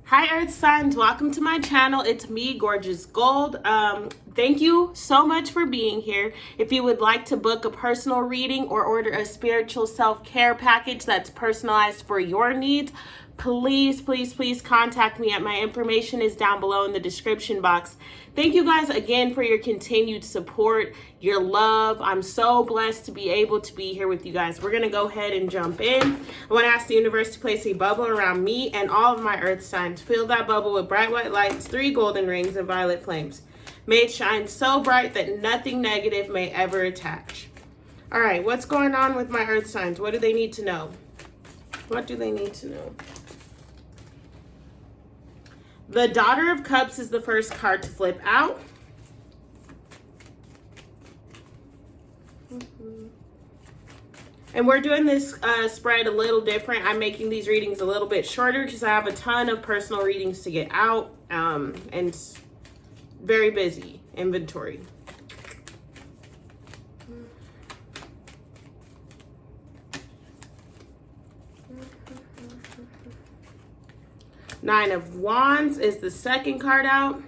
Hi Earth Signs, welcome to my channel. It's me, Gorgeous Gold. Thank you so much for being here. If you would like to book a personal reading or order a spiritual self-care package that's personalized for your needs, please contact me. My information is down below in the description box. Thank you guys again for your continued support, your love. I'm so blessed to be able to be here with you guys. We're going to go ahead and jump in. I want to ask the universe to place a bubble around me and all of my earth signs. Fill that bubble with bright white lights, 3 golden rings, and violet flames. May it shine so bright that nothing negative may ever attach. All right, what's going on with my earth signs? What do they need to know? What do they need to know? The Daughter of Cups is the first card to flip out. And we're doing this spread a little different. I'm making these readings a little bit shorter because I have a ton of personal readings to get out and very busy inventory. Nine of Wands is the second card out.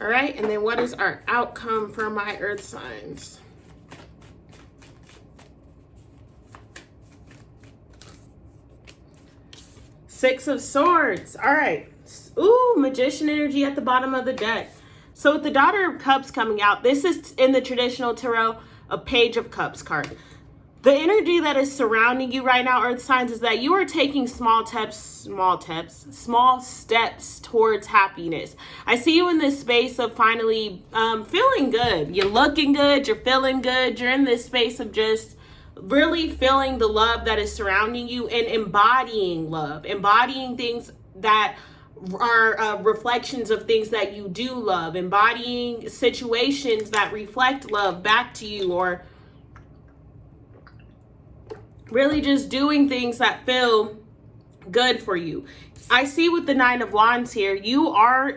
All right, and then what is our outcome for my earth signs? Six of Swords. All right. Ooh, Magician energy at the bottom of the deck. So with the Daughter of Cups coming out, this is in the traditional tarot, a Page of Cups card. The energy that is surrounding you right now, earth signs, is that you are taking small steps towards happiness. I see you in this space of finally feeling good. You're looking good. You're feeling good. You're in this space of just really feeling the love that is surrounding you and embodying love, embodying things that are reflections of things that you do love, embodying situations that reflect love back to you, or really just doing things that feel good for you. I see with the Nine of Wands here, you are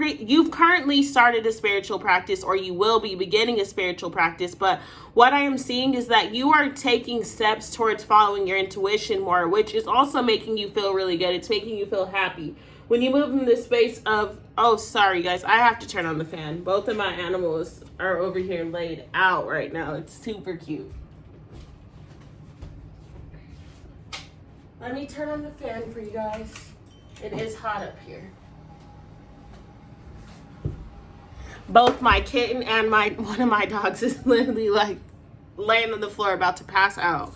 you've currently started a spiritual practice, or you will be beginning a spiritual practice, but what I am seeing is that you are taking steps towards following your intuition more, which is also making you feel really good. It's making you feel happy. When you move in this space of, oh, sorry guys, I have to turn on the fan. Both of my animals are over here laid out right now. It's super cute. Let me turn on the fan for you guys. It is hot up here. Both my kitten and one of my dogs is literally like laying on the floor about to pass out.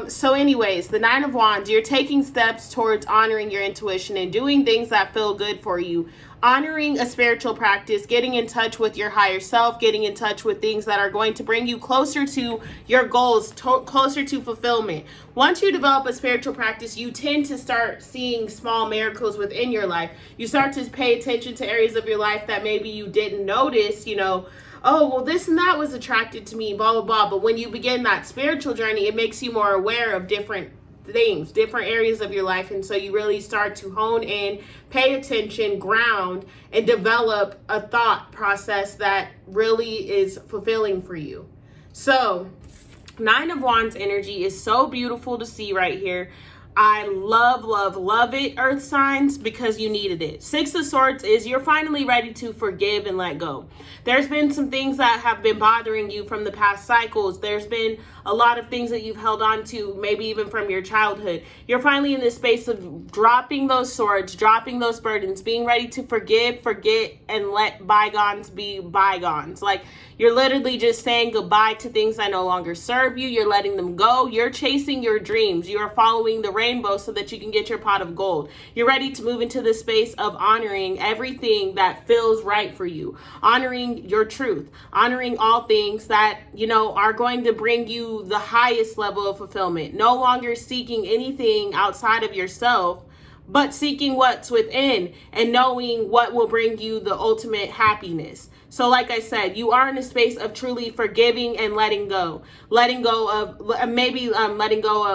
So anyways, the Nine of Wands, you're taking steps towards honoring your intuition and doing things that feel good for you. Honoring a spiritual practice, getting in touch with your higher self, getting in touch with things that are going to bring you closer to your goals, closer to fulfillment. Once you develop a spiritual practice, you tend to start seeing small miracles within your life. You start to pay attention to areas of your life that maybe you didn't notice, you know, oh, well, this and that was attracted to me, blah, blah, blah. But when you begin that spiritual journey, it makes you more aware of different things, different areas of your life. And so you really start to hone in, pay attention, ground, and develop a thought process that really is fulfilling for you. So Nine of Wands energy is so beautiful to see right here. I love it, earth signs, because you needed it. Six of Swords is you're finally ready to forgive and let go. There's been some things that have been bothering you from the past cycles. There's been a lot of things that you've held on to, maybe even from your childhood. You're finally in this space of dropping those swords, dropping those burdens, being ready to forgive, forget, and let bygones be bygones. Like, you're literally just saying goodbye to things that no longer serve you. You're letting them go. You're chasing your dreams. You are following the rainbow so that you can get your pot of gold. You're ready to move into the space of honoring everything that feels right for you, honoring your truth, honoring all things that, you know, are going to bring you the highest level of fulfillment. No longer seeking anything outside of yourself, but seeking what's within and knowing what will bring you the ultimate happiness. So like I said, you are in a space of truly forgiving and letting go of letting go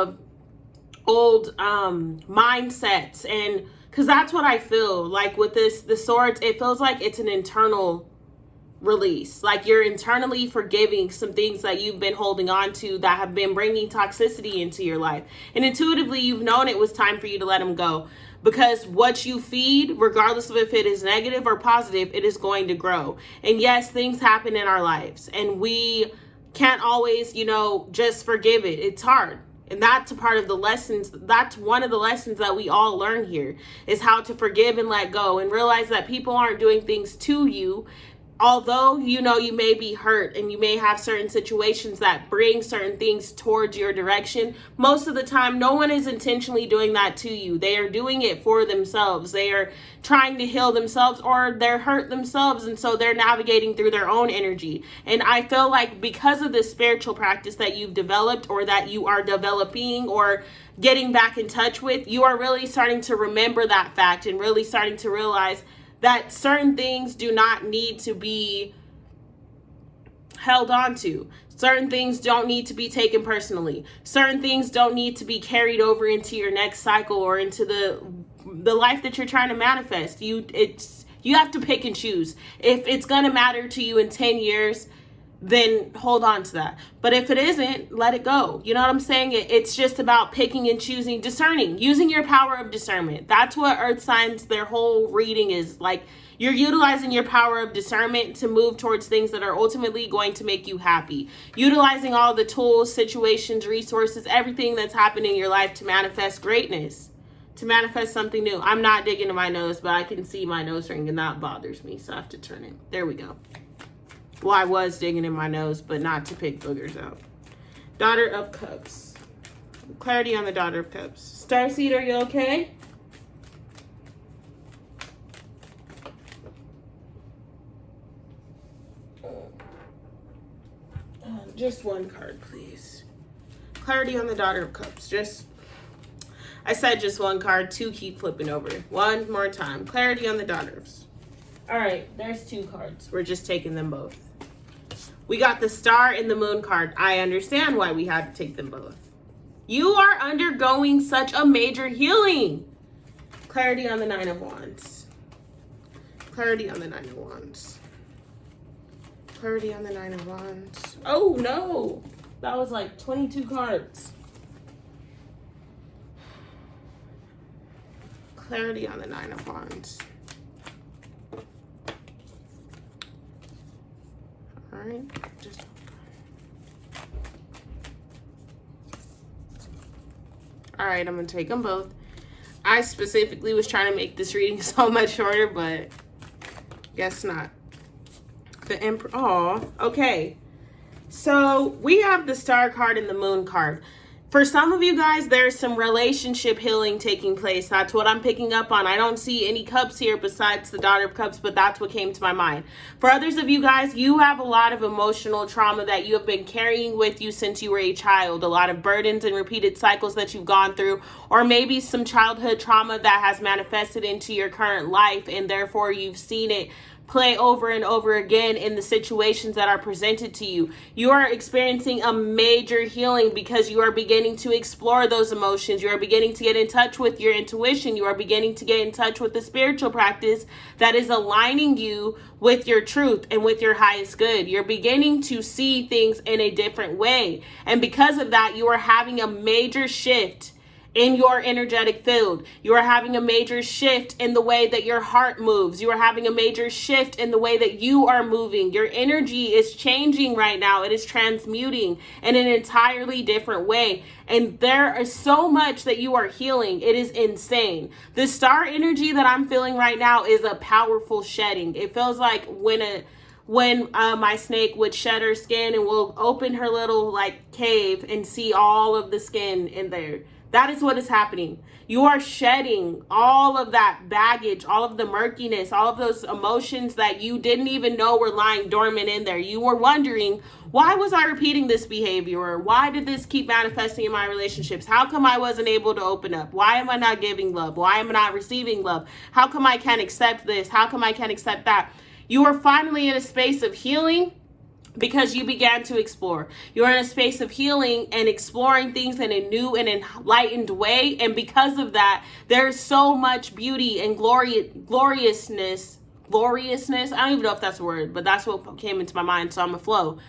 of old mindsets. And because that's what I feel like with the swords, it feels like it's an internal release. Like you're internally forgiving some things that you've been holding on to that have been bringing toxicity into your life. And intuitively, you've known it was time for you to let them go. Because what you feed, regardless of if it is negative or positive, it is going to grow. And yes, things happen in our lives. And we can't always, just forgive it. It's hard. And that's a part of the lessons. That's one of the lessons that we all learn here, is how to forgive and let go and realize that people aren't doing things to you. Although, you may be hurt and you may have certain situations that bring certain things towards your direction, most of the time, no one is intentionally doing that to you. They are doing it for themselves. They are trying to heal themselves, or they're hurt themselves. And so they're navigating through their own energy. And I feel like because of this spiritual practice that you've developed, or that you are developing, or getting back in touch with, you are really starting to remember that fact and really starting to realize that certain things do not need to be held on to. Certain things don't need to be taken personally. Certain things don't need to be carried over into your next cycle or into the life that you're trying to manifest. You have to pick and choose. If it's going to matter to you in 10 years, then hold on to that. But if it isn't, let it go. You know what I'm saying? It's just about picking and choosing, discerning, using your power of discernment. That's what Earth Signs, their whole reading is like. You're utilizing your power of discernment to move towards things that are ultimately going to make you happy. Utilizing all the tools, situations, resources, everything that's happened in your life to manifest greatness, to manifest something new. I'm not digging in my nose, but I can see my nose ring and that bothers me, so I have to turn it. There we go. Well, I was digging in my nose, but not to pick boogers out. Daughter of Cups. Clarity on the Daughter of Cups. Starseed, are you okay? Just one card, please. Clarity on the Daughter of Cups. I said just one card. Two keep flipping over. One more time. Clarity on the Daughters. All right, there's two cards. We're just taking them both. We got the Star and the Moon card. I understand why we had to take them both. You are undergoing such a major healing. Clarity on the Nine of Wands. Clarity on the Nine of Wands. Clarity on the Nine of Wands. Oh, no. That was like 22 cards. Clarity on the Nine of Wands. All right, all right, I'm gonna take them both. I specifically was trying to make this reading so much shorter, but guess not. The Emperor. Oh, okay. So we have the Star card and the Moon card. For some of you guys, there's some relationship healing taking place. That's what I'm picking up on. I don't see any cups here besides the Daughter of Cups, but that's what came to my mind. For others of you guys, you have a lot of emotional trauma that you have been carrying with you since you were a child. A lot of burdens and repeated cycles that you've gone through, or maybe some childhood trauma that has manifested into your current life, and therefore you've seen it play over and over again in the situations that are presented to you. You are experiencing a major healing because you are beginning to explore those emotions. You are beginning to get in touch with your intuition. You are beginning to get in touch with the spiritual practice that is aligning you with your truth and with your highest good. You're beginning to see things in a different way. And because of that, you are having a major shift in your energetic field. You are having a major shift in the way that your heart moves. You are having a major shift in the way that you are moving. Your energy is changing right now. It is transmuting in an entirely different way. And there is so much that you are healing. It is insane. The Star energy that I'm feeling right now is a powerful shedding. It feels like when my snake would shed her skin and will open her little cave and see all of the skin in there. That is what is happening. You are shedding all of that baggage, all of the murkiness, all of those emotions that you didn't even know were lying dormant in there. You were wondering, why was I repeating this behavior? Or why did this keep manifesting in my relationships? How come I wasn't able to open up? Why am I not giving love? Why am I not receiving love? How come I can't accept this? How come I can't accept that? You are finally in a space of healing because you began to explore. You're in a space of healing and exploring things in a new and enlightened way. And because of that, there's so much beauty and gloriousness gloriousness. I don't even know if that's a word, but that's what came into my mind, so I'm a flow.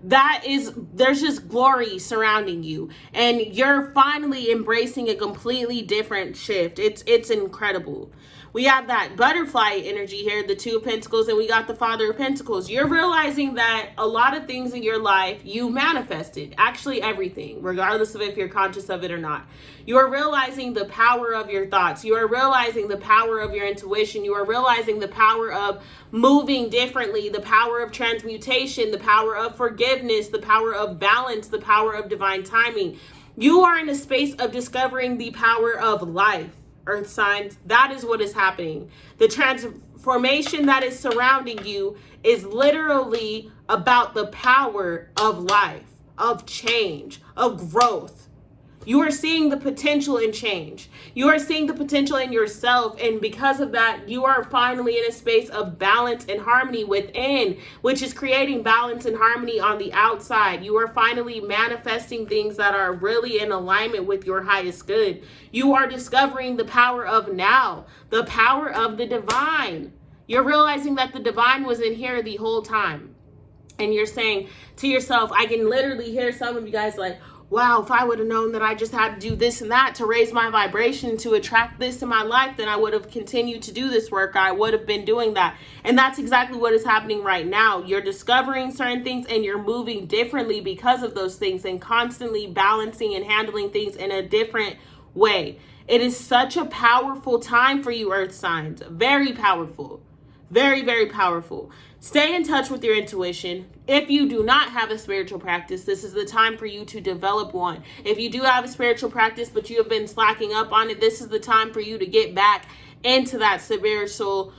There's just glory surrounding you, and you're finally embracing a completely different shift. It's incredible. We have that butterfly energy here, the Two of Pentacles, and we got the Father of Pentacles. You're realizing that a lot of things in your life you manifested. Actually, everything, regardless of if you're conscious of it or not. You are realizing the power of your thoughts. You are realizing the power of your intuition. You are realizing the power of moving differently, the power of transmutation, the power of forgiveness, the power of balance, the power of divine timing. You are in a space of discovering the power of life. Earth signs, that is what is happening. The transformation that is surrounding you is literally about the power of life, of change, of growth. You are seeing the potential in change. You are seeing the potential in yourself. And because of that, you are finally in a space of balance and harmony within, which is creating balance and harmony on the outside. You are finally manifesting things that are really in alignment with your highest good. You are discovering the power of now, the power of the divine. You're realizing that the divine was in here the whole time. And you're saying to yourself, I can literally hear some of you guys like, wow, if I would have known that I just had to do this and that to raise my vibration, to attract this in my life, then I would have continued to do this work. I would have been doing that. And that's exactly what is happening right now. You're discovering certain things and you're moving differently because of those things, and constantly balancing and handling things in a different way. It is such a powerful time for you, Earth signs. Very powerful. Very, very powerful. Stay in touch with your intuition. If you do not have a spiritual practice, this is the time for you to develop one. If you do have a spiritual practice, but you have been slacking up on it, this is the time for you to get back into that spiritual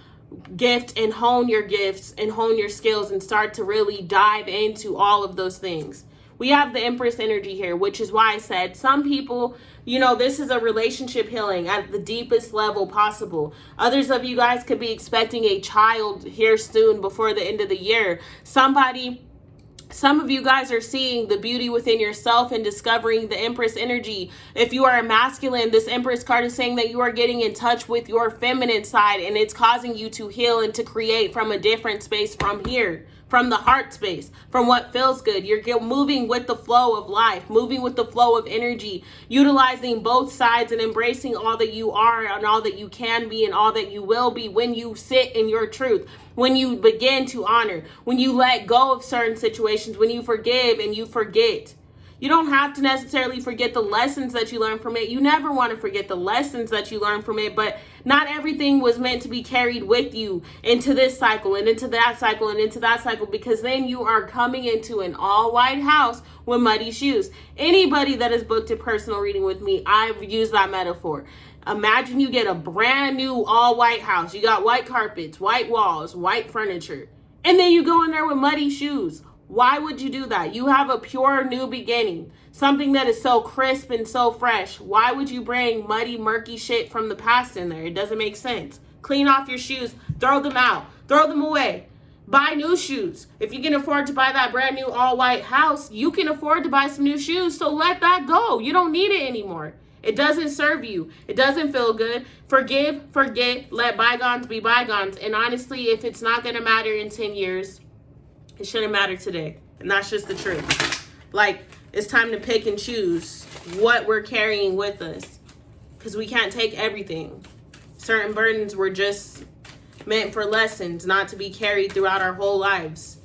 gift and hone your gifts and hone your skills and start to really dive into all of those things. We have the Empress energy here, which is why I said some people, you know, this is a relationship healing at the deepest level possible. Others of you guys could be expecting a child here soon before the end of the year. Some of you guys are seeing the beauty within yourself and discovering the Empress energy. If you are a masculine, this Empress card is saying that you are getting in touch with your feminine side, and it's causing you to heal and to create from a different space from here. From the heart space, from what feels good. You're moving with the flow of life, moving with the flow of energy, utilizing both sides and embracing all that you are and all that you can be and all that you will be when you sit in your truth, when you begin to honor, when you let go of certain situations, when you forgive and you forget. You don't have to necessarily forget the lessons that you learned from it. You never want to forget the lessons that you learned from it, but not everything was meant to be carried with you into this cycle and into that cycle and into that cycle, because then you are coming into an all-white house with muddy shoes. Anybody that has booked a personal reading with me, I've used that metaphor. Imagine you get a brand new all-white house. You got white carpets, white walls, white furniture, and then you go in there with muddy shoes. Why would you do that? You have a pure new beginning, something that is so crisp and so fresh. Why would you bring muddy, murky shit from the past in there? It doesn't make sense. Clean off your shoes, throw them out, throw them away. Buy new shoes. If you can afford to buy that brand new all white house, you can afford to buy some new shoes. So let that go. You don't need it anymore. It doesn't serve you. It doesn't feel good. Forgive, forget, let bygones be bygones. And honestly, if it's not going to matter in 10 years, it shouldn't matter today. And that's just the truth. Like, it's time to pick and choose what we're carrying with us, because we can't take everything. Certain burdens were just meant for lessons, not to be carried throughout our whole lives.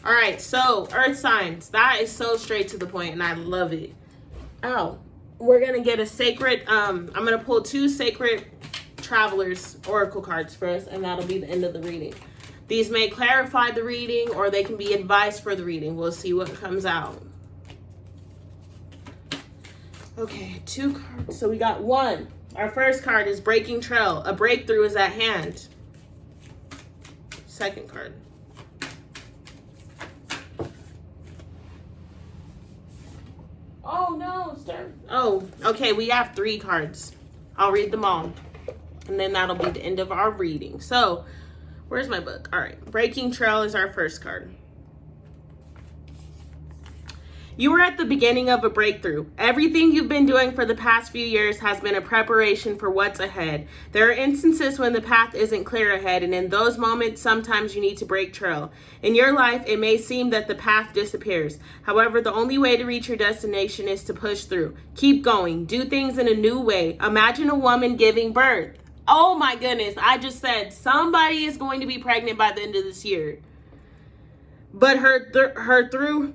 All right, so Earth signs. That is so straight to the point, and I love it. Oh, we're going to get a sacred, I'm going to pull 2 sacred travelers oracle cards for us, and that'll be the end of the reading. These may clarify the reading, or they can be advice for the reading. We'll see what comes out. Okay, 2 cards. So we got 1. Our first card is Breaking Trail. A breakthrough is at hand. Second card. Oh, no, sir. Oh, okay, we have 3 cards. I'll read them all, and then that'll be the end of our reading. So, where's my book? All right. Breaking Trail is our first card. You are at the beginning of a breakthrough. Everything you've been doing for the past few years has been a preparation for what's ahead. There are instances when the path isn't clear ahead, and in those moments, sometimes you need to break trail. In your life, it may seem that the path disappears. However, the only way to reach your destination is to push through. Keep going. Do things in a new way. Imagine a woman giving birth. Oh my goodness, I just said somebody is going to be pregnant by the end of this year. But imagine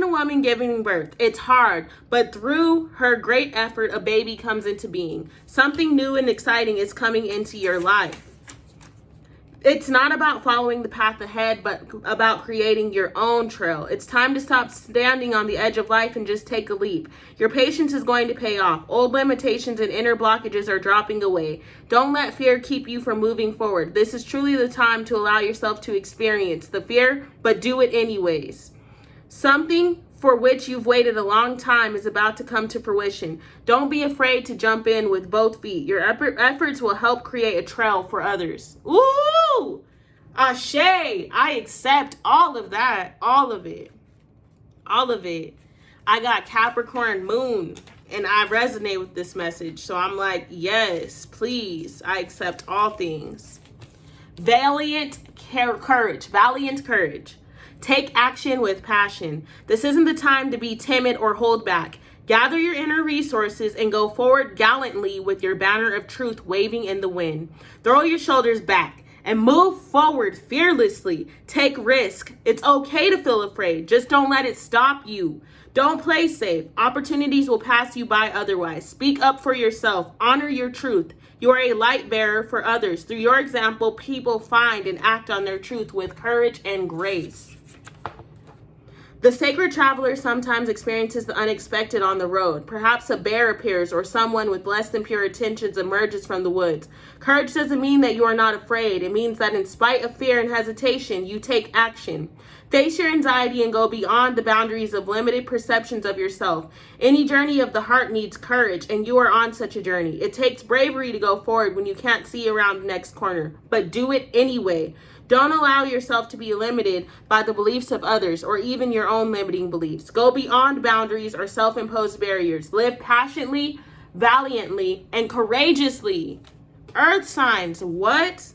a woman giving birth. It's hard, but through her great effort, a baby comes into being. Something new and exciting is coming into your life. It's not about following the path ahead, but about creating your own trail. It's time to stop standing on the edge of life and just take a leap. Your patience is going to pay off. Old limitations and inner blockages are dropping away. Don't let fear keep you from moving forward. This is truly the time to allow yourself to experience the fear, but do it anyways. Something for which you've waited a long time is about to come to fruition. Don't be afraid to jump in with both feet. Your efforts will help create a trail for others. Ooh! Ashe! I accept all of that. All of it. All of it. I got Capricorn moon, and I resonate with this message. So I'm like, yes, please. I accept all things. Valiant courage. Valiant courage. Take action with passion. This isn't the time to be timid or hold back. Gather your inner resources and go forward gallantly with your banner of truth waving in the wind. Throw your shoulders back and move forward fearlessly. Take risk. It's okay to feel afraid. Just don't let it stop you. Don't play safe. Opportunities will pass you by otherwise. Speak up for yourself. Honor your truth. You are a light bearer for others. Through your example, people find and act on their truth with courage and grace. The sacred traveler sometimes experiences the unexpected on the road. Perhaps a bear appears or someone with less than pure intentions emerges from the woods. Courage doesn't mean that you are not afraid. It means that in spite of fear and hesitation, you take action. Face your anxiety and go beyond the boundaries of limited perceptions of yourself. Any journey of the heart needs courage, and you are on such a journey. It takes bravery to go forward when you can't see around the next corner, but do it anyway. Don't allow yourself to be limited by the beliefs of others or even your own limiting beliefs. Go beyond boundaries or self-imposed barriers. Live passionately, valiantly, and courageously. Earth signs, what?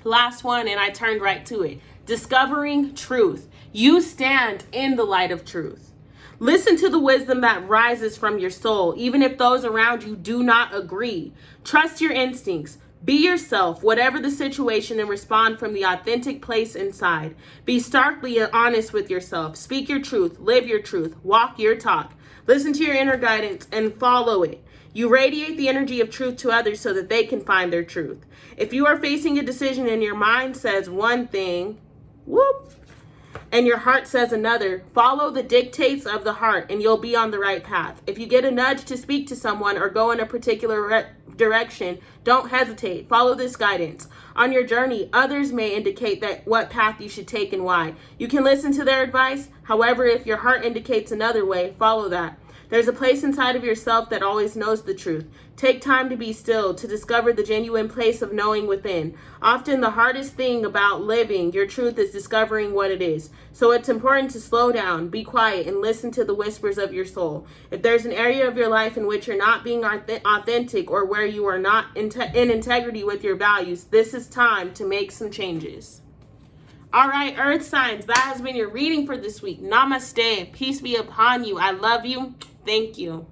Last one, and I turned right to it. Discovering truth. You stand in the light of truth. Listen to the wisdom that rises from your soul, even if those around you do not agree. Trust your instincts. Be yourself, whatever the situation, and respond from the authentic place inside. Be starkly honest with yourself. Speak your truth, live your truth, walk your talk. Listen to your inner guidance and follow it. You radiate the energy of truth to others so that they can find their truth. If you are facing a decision and your mind says one thing, and your heart says another, follow the dictates of the heart and you'll be on the right path. If you get a nudge to speak to someone or go in a particular direction, don't hesitate. Follow this guidance. On your journey, others may indicate that what path you should take and why. You can listen to their advice. However, if your heart indicates another way, follow that. There's a place inside of yourself that always knows the truth. Take time to be still, to discover the genuine place of knowing within. Often the hardest thing about living your truth is discovering what it is. So it's important to slow down, be quiet, and listen to the whispers of your soul. If there's an area of your life in which you're not being authentic or where you are not in integrity with your values, this is time to make some changes. All right, Earth signs, that has been your reading for this week. Namaste. Peace be upon you. I love you. Thank you.